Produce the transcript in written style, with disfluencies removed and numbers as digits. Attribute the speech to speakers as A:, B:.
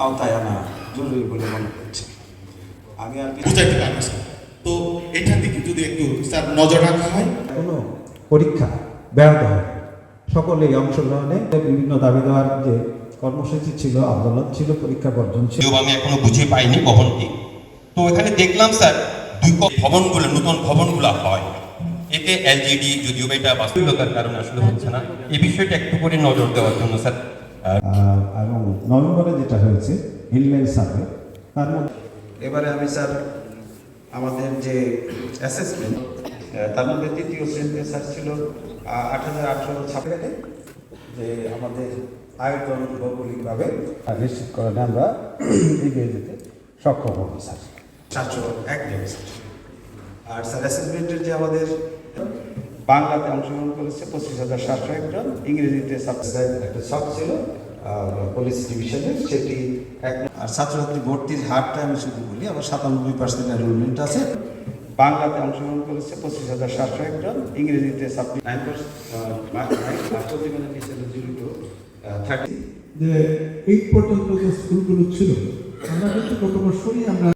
A: আওতায় আনা জরুরি বলে মনে করছি। আমি আর
B: বুঝাইতে পারবো স্যার। তো এটার দিকে যদি একটু স্যার নজর রাখা হয়,
C: কোনো পরীক্ষা ব্যাহত হয় সকলেই অংশগ্রহণে বিভিন্ন দাবি দেওয়ার যে কর্মসূচি ছিল, আন্দোলন ছিল, পরীক্ষা বর্জন ছিল।
D: আমি এখনো বুঝে পাইনি ভবনটি। তো এখানে দেখলাম স্যার ভবনগুলো, নতুন ভবনগুলো হয়, এতে এলজিডি যদিও বা এটা বাস্তবতার কারণে আসলে হচ্ছে না, এই বিষয়টা একটু করে নজর দেওয়ার জন্য স্যার।
C: এবং নভেম্বরে যেটা হয়েছে ইনলাইন সার্ভে, তার মধ্যে
A: এবারে আমি স্যার আমাদের যে অ্যাসেসমেন্ট, তার মধ্যে তৃতীয় শ্রেণীতে স্যার ছিল 8,856, যে আমাদের আয়তন ভৌগোলিকভাবে নিশ্চিত করাটা আমরা এগিয়ে যেতে সক্ষম হব স্যার। 701 জন স্যার। আর স্যার অ্যাসেসমেন্টের যে আমাদের বাংলাতে অংশগ্রহণ করেছে 25,701 জন, ইংরেজিতে একটা শখ ছিল পলিসি ডিভিশনের, সেটি আর ছাত্রছাত্রী ভর্তির হারটা আমি শুধু বলি, আমার 97% এনরোলমেন্ট আছে। বাংলাতে অংশগ্রহণ করেছে 25,701 জন, ইংরেজিতে 9%
E: যে এই পর্যন্ত যে স্কুলগুলো ছিল আমরা কিন্তু গত বছরই আমরা